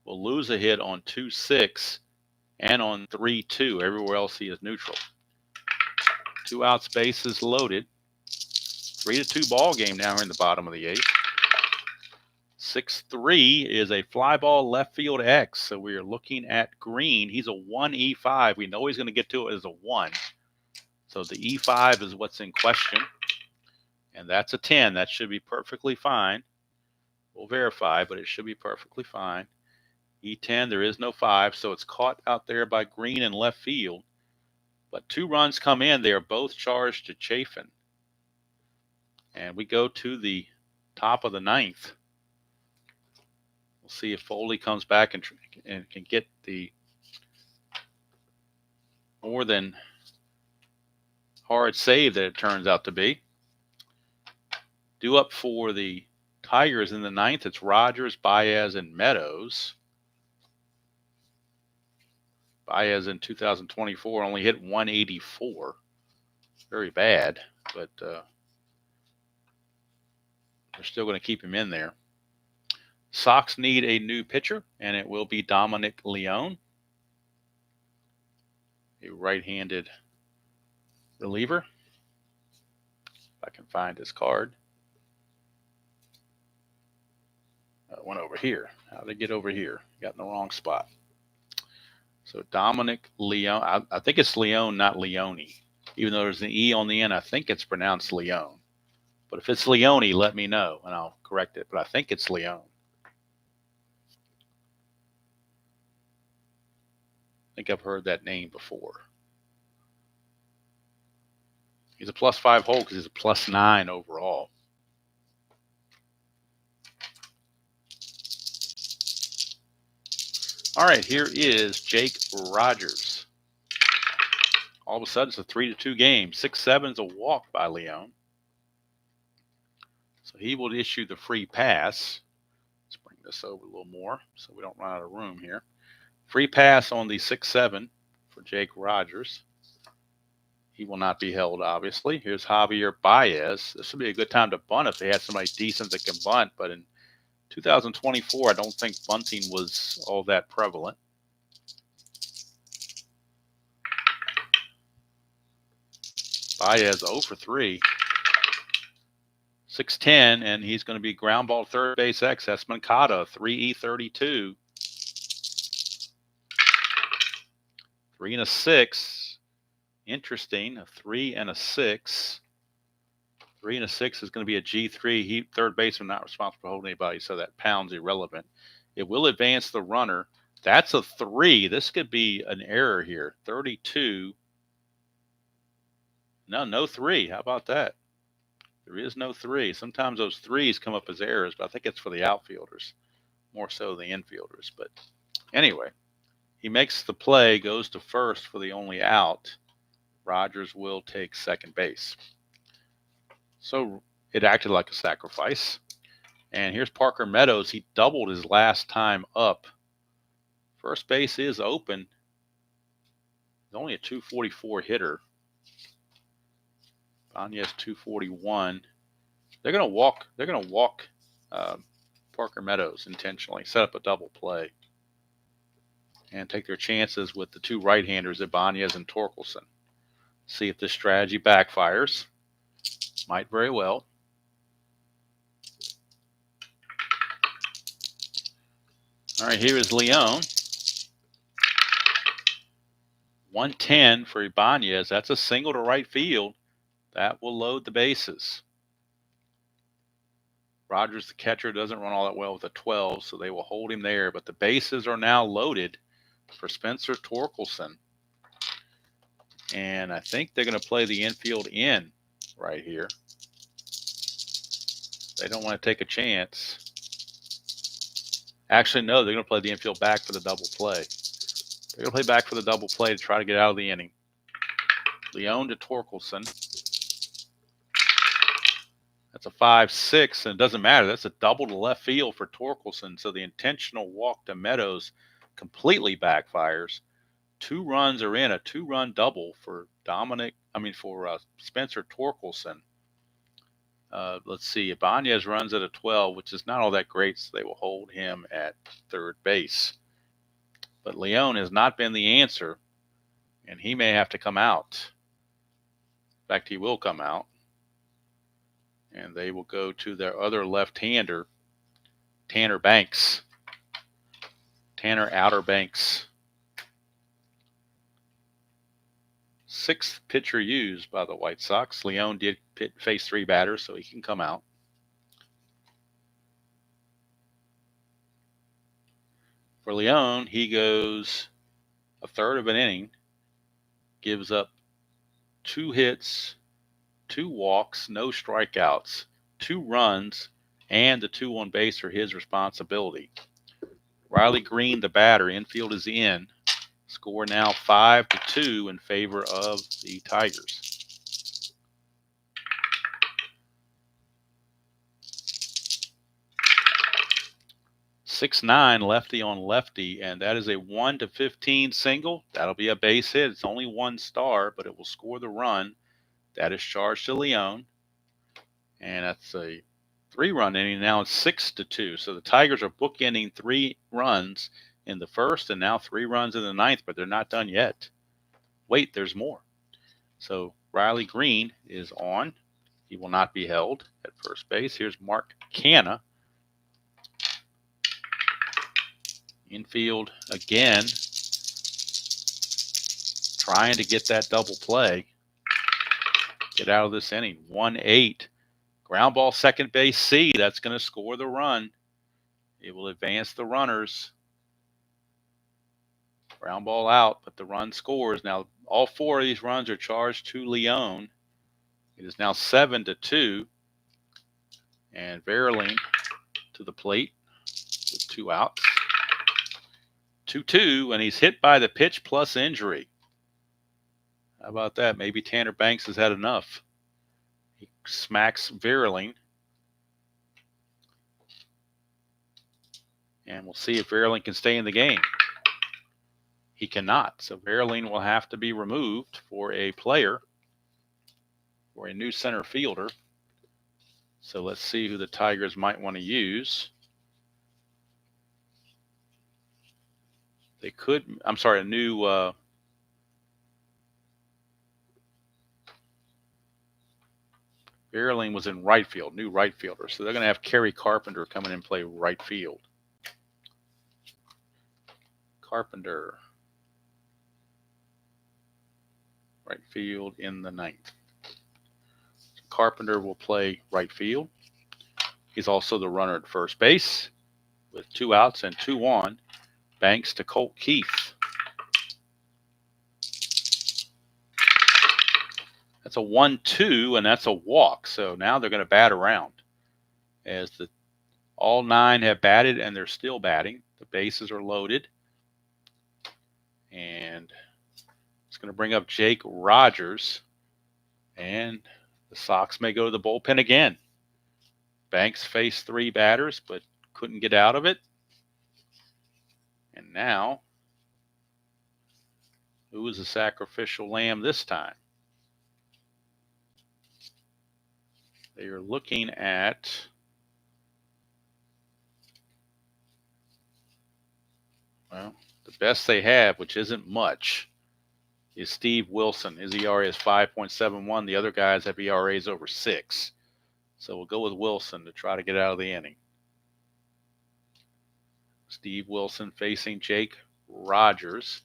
Speaker 1: will lose a hit on 2-6 and on 3-2. Everywhere else he is neutral. 2 outs, bases loaded. 3-2 ball game now here in the bottom of the 8th. 6-3 is a fly ball left field X. So we are looking at Green. He's a 1E5. We know he's going to get to it as a 1. So the E5 is what's in question. And that's a 10. That should be perfectly fine. We'll verify, but it should be perfectly fine. E10, there is no 5. So it's caught out there by Green in left field. But 2 runs come in. They are both charged to Chafin. And we go to the top of the 9th. We'll see if Foley comes back and can get the more than hard save that it turns out to be. Due up for the Tigers in the 9th, it's Rogers, Baez, and Meadows. Baez in 2024 only hit 184. Very bad, but they're still going to keep him in there. Sox need a new pitcher, and it will be Dominic Leone, a right-handed reliever. If I can find his card. It went over here. How did it get over here? Got in the wrong spot. So Dominic Leone. I think it's Leone, not Leone. Even though there's an E on the end, I think it's pronounced Leone. But if it's Leone, let me know, and I'll correct it. But I think it's Leone. I think I've heard that name before. He's a +5 hole because he's a +9 overall. All right, here is Jake Rogers. All of a sudden, it's a 3-2 game. 6-7 is a walk by Leone. So he will issue the free pass. Let's bring this over a little more so we don't run out of room here. Free pass on the 6-7 for Jake Rogers. He will not be held, obviously. Here's Javier Baez. This would be a good time to bunt if they had somebody decent that can bunt, but in 2024, I don't think bunting was all that prevalent. Baez 0 for 3. 6-10, and he's going to be ground ball third base X. That's Moncada, 3E32. 3 and a 6. Interesting. A 3 and a 6. 3 and a 6 is going to be a G3. Third baseman not responsible for holding anybody, so that pound's irrelevant. It will advance the runner. That's a 3. This could be an error here. 32. No 3. How about that? There is no 3. Sometimes those 3s come up as errors, but I think it's for the outfielders, more so the infielders. But anyway, he makes the play, goes to first for the only out. Rogers will take second base. So it acted like a sacrifice. And here's Parker Meadows. He doubled his last time up. First base is open. He's only a 244 hitter. Banez 241. They're going to walk. They're going to walk Parker Meadows intentionally, set up a double play, and take their chances with the 2 right-handers, Banez and Torkelson. See if this strategy backfires. Might very well. All right, here is Leon. 110 for Ibanez. That's a single to right field. That will load the bases. Rogers, the catcher, doesn't run all that well with a 12, so they will hold him there. But the bases are now loaded for Spencer Torkelson. And I think they're going to play the infield in right here. They don't want to take a chance. Actually, no, they're going to play the infield back for the double play. They're going to play back for the double play to try to get out of the inning. Leon to Torkelson. That's a 5-6, and it doesn't matter. That's a double to left field for Torkelson. So the intentional walk to Meadows completely backfires. 2 runs are in, a 2-run double for Spencer Torkelson. Let's see. Ibanez runs at a 12, which is not all that great, so they will hold him at third base. But Leon has not been the answer, and he may have to come out. In fact, he will come out. And they will go to their other left-hander, Tanner Banks. Tanner Outer Banks. 6th pitcher used by the White Sox. Leon did face 3 batters, so he can come out. For Leon, he goes a third of an inning, gives up 2 hits, 2 walks, no strikeouts, 2 runs, and the 2 on base are his responsibility. Riley Green, the batter, infield is in. Score now 5-2 in favor of the Tigers. .69 lefty on lefty, and that is a 1-15 single. That'll be a base hit. It's only 1 star, but it will score the run. That is charged to Leon, and that's a 3-run inning. Now it's 6-2. So the Tigers are bookending 3 runs in the first and now 3 runs in the 9th, but they're not done yet. Wait, there's more. So Riley Green is on. He will not be held at first base. Here's Mark Canna. Infield again, trying to get that double play. Get out of this inning. 1-8. Ground ball, second base C. That's going to score the run. It will advance the runners. Ground ball out, but the run scores. Now, all 4 of these runs are charged to Leon. It is now 7-2. And Verlaine to the plate with 2 outs. 2-2, and he's hit by the pitch plus injury. How about that? Maybe Tanner Banks has had enough. He smacks Verlaine. And we'll see if Verlaine can stay in the game. He cannot. So Verlaine will have to be removed for a player, for a new center fielder. So let's see who the Tigers might want to use. They could, a new Verlaine was in right field, new right fielder. So they're going to have Kerry Carpenter come in and play right field. Carpenter, right field in the 9th. So Carpenter will play right field. He's also the runner at first base with 2 outs and 2 on. Banks to Colt Keith. That's a 1-2, and that's a walk. So now they're going to bat around as all 9 have batted, and they're still batting. The bases are loaded. And it's going to bring up Jake Rogers. And the Sox may go to the bullpen again. Banks faced 3 batters, but couldn't get out of it. And now, who is the sacrificial lamb this time? They are looking at, well, the best they have, which isn't much, is Steve Wilson. His ERA is 5.71. The other guys have ERAs over 6. So we'll go with Wilson to try to get out of the inning. Steve Wilson facing Jake Rogers.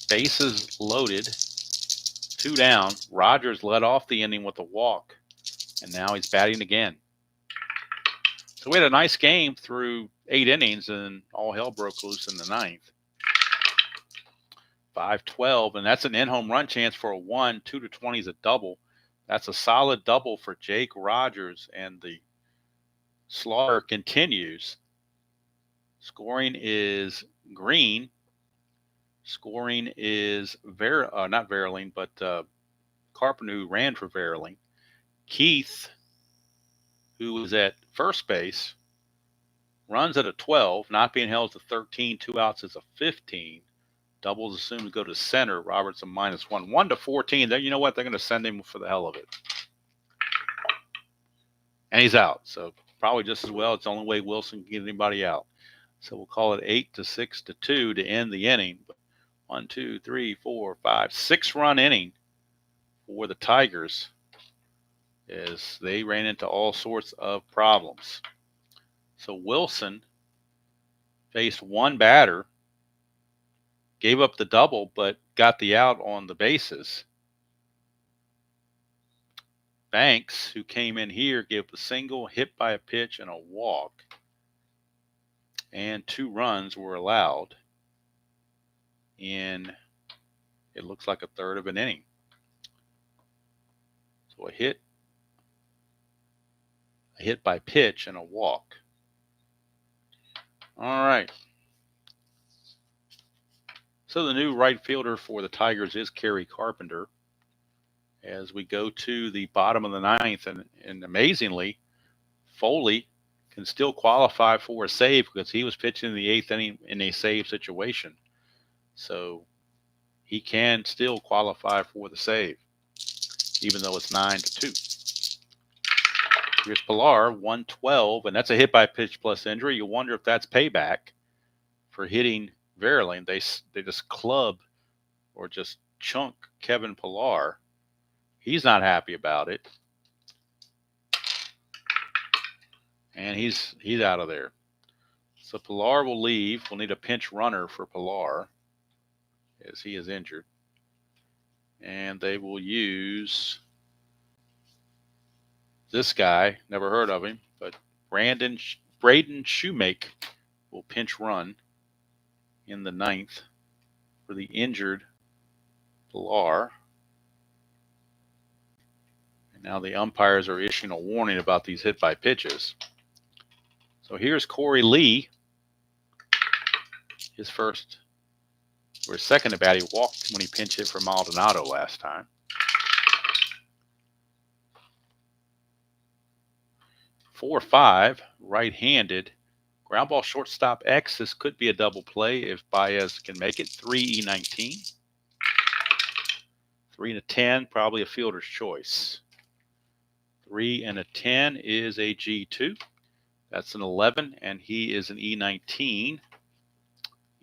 Speaker 1: Bases loaded. 2 down. Rogers led off the inning with a walk, and now he's batting again. So we had a nice game through 8 innings, and all hell broke loose in the 9th. 5-12, and that's an in-home run chance for a 1. 2-20 is a double. That's a solid double for Jake Rogers, and the slaughter continues. Scoring is Green. Scoring is not Verling, but Carpenter, who ran for Verling. Keith, who was at first base, runs at a 12, not being held to 13. 2 outs is a 15. Doubles assumed to go to center. Robertson -1. 1-14. You know what? They're going to send him for the hell of it. And he's out. So probably just as well. It's the only way Wilson can get anybody out. So we'll call it 8-6-2 to end the inning. 1, 2, 3, 4, 5, 6-run inning for the Tigers as they ran into all sorts of problems. So Wilson faced 1 batter, gave up the double, but got the out on the bases. Banks, who came in here, gave a single, hit by a pitch, and a walk. And 2 runs were allowed in, it looks like, a third of an inning. So a hit by pitch, and a walk. All right. So the new right fielder for the Tigers is Kerry Carpenter. As we go to the bottom of the 9th, and amazingly, Foley can still qualify for a save because he was pitching in the 8th inning in a save situation. So he can still qualify for the save, even though it's 9-2. Here's Pilar, 112, and that's a hit by pitch plus injury. You wonder if that's payback for hitting Verling. They just club or just chunk Kevin Pilar. He's not happy about it. And he's out of there. So Pilar will leave. We'll need a pinch runner for Pilar as he is injured. And they will use this guy, never heard of him, but Braden Shoemake will pinch run in the 9th for the injured Pilar. And now the umpires are issuing a warning about these hit by pitches. So here's Corey Lee. His second at bat. He walked when he pinch hit for Maldonado last time. 4-5, right-handed. Ground ball shortstop X. This could be a double play if Baez can make it. 3-E-19. 3-10, probably a fielder's choice. 3-10 is a G2. That's an 11, and he is an E19.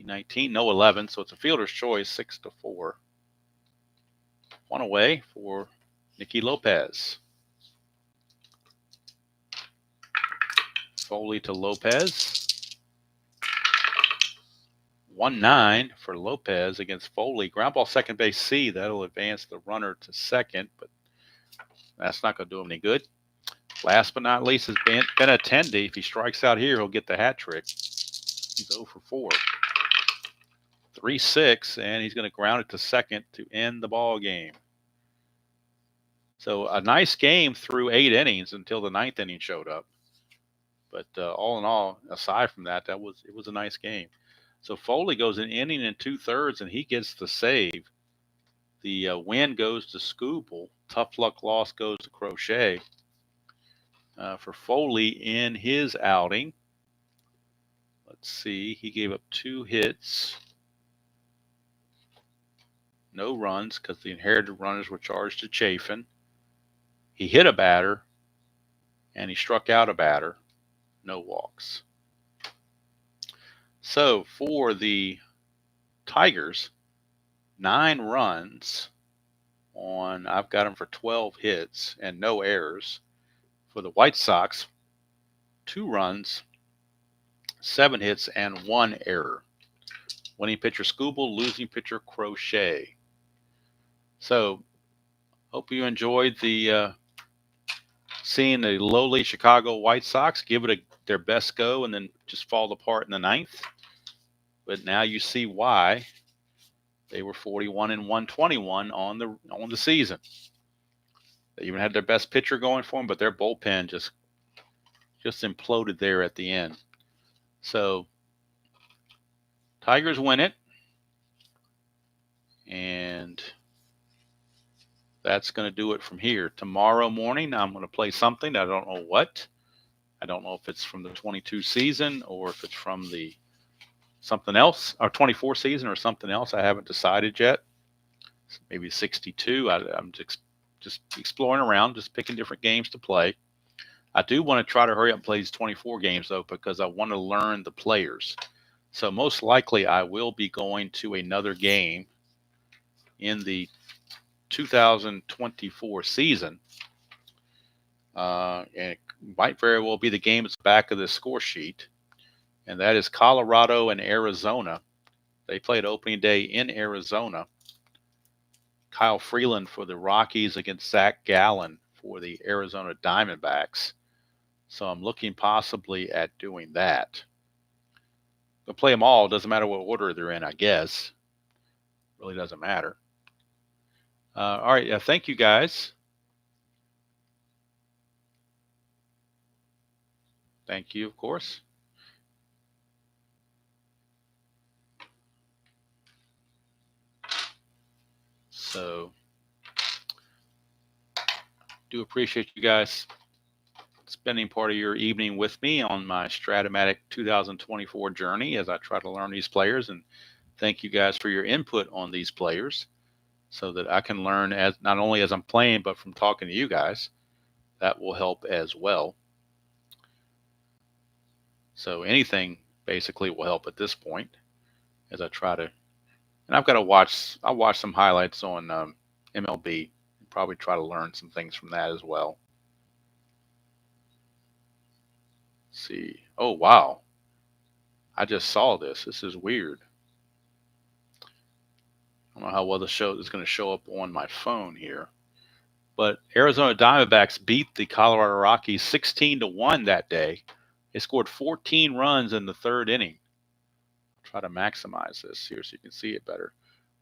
Speaker 1: E19, no 11, so it's a fielder's choice, 6-4. 1 away for Nicky Lopez. Foley to Lopez. 1-9 for Lopez against Foley. Ground ball second base C. That'll advance the runner to second, but that's not going to do him any good. Last but not least is Benintendi. If he strikes out here, he'll get the hat trick. He's 0 for 4. 3-6, and he's going to ground it to second to end the ball game. So a nice game through 8 innings until the 9th inning showed up. But all in all, aside from that, it was a nice game. So Foley goes an inning and 2/3, and he gets the save. The win goes to Skubal. Tough luck loss goes to Crochet. For Foley in his outing, let's see, he gave up 2 hits, no runs because the inherited runners were charged to Chafin. He hit a batter, and he struck out a batter, no walks. So for the Tigers, 9 runs on, I've got them for 12 hits and no errors. For the White Sox, 2 runs, 7 hits, and 1 error. Winning pitcher Skubal, losing pitcher Crochet. So, hope you enjoyed the seeing the lowly Chicago White Sox give it their best go and then just fall apart in the 9th. But now you see why they were 41-121 on the season. They even had their best pitcher going for them, but their bullpen just imploded there at the end. So Tigers win it, and that's going to do it from here. Tomorrow morning, I'm going to play something. I don't know what. I don't know if it's from the 22 season or if it's from the something else, or 24 season or something else. I haven't decided yet. Maybe 62. I'm just exploring around, just picking different games to play. I do want to try to hurry up and play these 24 games, though, because I want to learn the players. So most likely I will be going to another game in the 2024 season. And it might very well be the game that's back of the score sheet. And that is Colorado and Arizona. They played opening day in Arizona. Kyle Freeland for the Rockies against Zach Gallen for the Arizona Diamondbacks. So I'm looking possibly at doing that. They'll play them all. Doesn't matter what order they're in, I guess. Really doesn't matter. All right. Thank you, guys. Thank you, of course. So, do appreciate you guys spending part of your evening with me on my Strat-O-Matic 2024 journey as I try to learn these players. And thank you guys for your input on these players so that I can learn as not only as I'm playing, but from talking to you guys. That will help as well. So anything basically will help at this point as I try to, and I've got to I'll watch some highlights on MLB and probably try to learn some things from that as well. Let's see. Oh, wow. I just saw this. This is weird. I don't know how well the show is going to show up on my phone here. But Arizona Diamondbacks beat the Colorado Rockies 16-1 that day. They scored 14 runs in the 3rd inning. I'll try to maximize this here so you can see it better.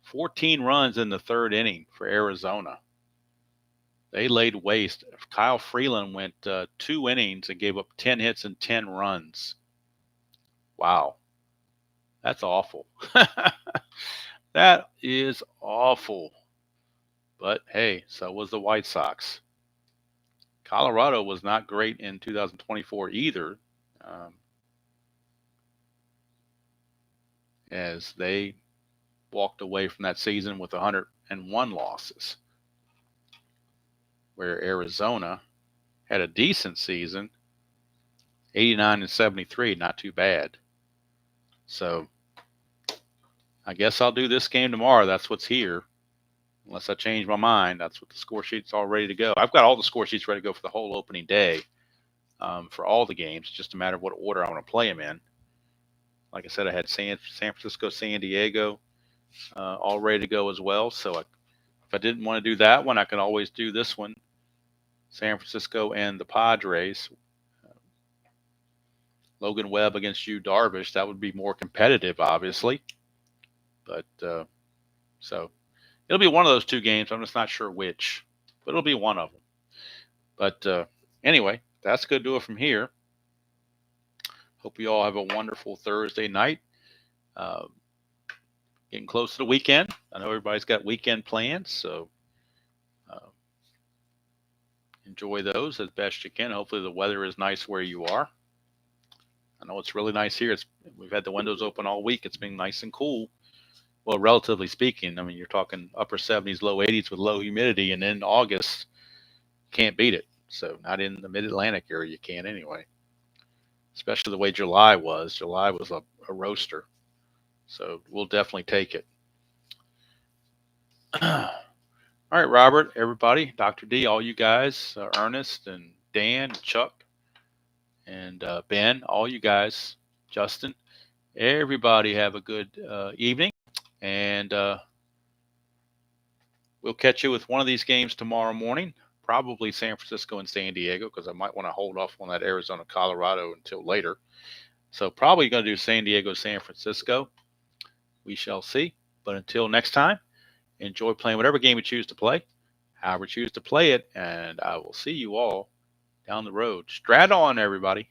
Speaker 1: 14 runs in the 3rd inning for Arizona. They laid waste. Kyle Freeland went 2 innings and gave up 10 hits and 10 runs. Wow. That's awful. That is awful. But hey, so was the White Sox. Colorado was not great in 2024 either, as they walked away from that season with 101 losses, where Arizona had a decent season, 89-73, not too bad. So I guess I'll do this game tomorrow. That's what's here. Unless I change my mind, that's what the score sheet's all ready to go. I've got all the score sheets ready to go for the whole opening day for all the games. It's just a matter of what order I want to play them in. Like I said, I had San Francisco, San Diego all ready to go as well. So if I didn't want to do that one, I can always do this one, San Francisco and the Padres. Logan Webb against Yu Darvish. That would be more competitive, obviously. But so it'll be one of those two games. I'm just not sure which, but it'll be one of them. But anyway, that's going to do it from here. Hope you all have a wonderful Thursday night. Getting close to the weekend. I know everybody's got weekend plans, so enjoy those as best you can. Hopefully the weather is nice where you are. I know it's really nice here. We've had the windows open all week. It's been nice and cool. Well, relatively speaking, I mean, you're talking upper 70s, low 80s with low humidity, and in August, can't beat it. So not in the mid-Atlantic area, you can't anyway. Especially the way July was. July was a roaster. So we'll definitely take it. All right, Robert, everybody, Dr. D, all you guys, Ernest and Dan, Chuck, and Ben, all you guys, Justin, everybody have a good evening. And we'll catch you with one of these games tomorrow morning, probably San Francisco and San Diego, because I might want to hold off on that Arizona, Colorado until later. So probably going to do San Diego, San Francisco. We shall see. But until next time, enjoy playing whatever game you choose to play, however you choose to play it, and I will see you all down the road. Strat on, everybody.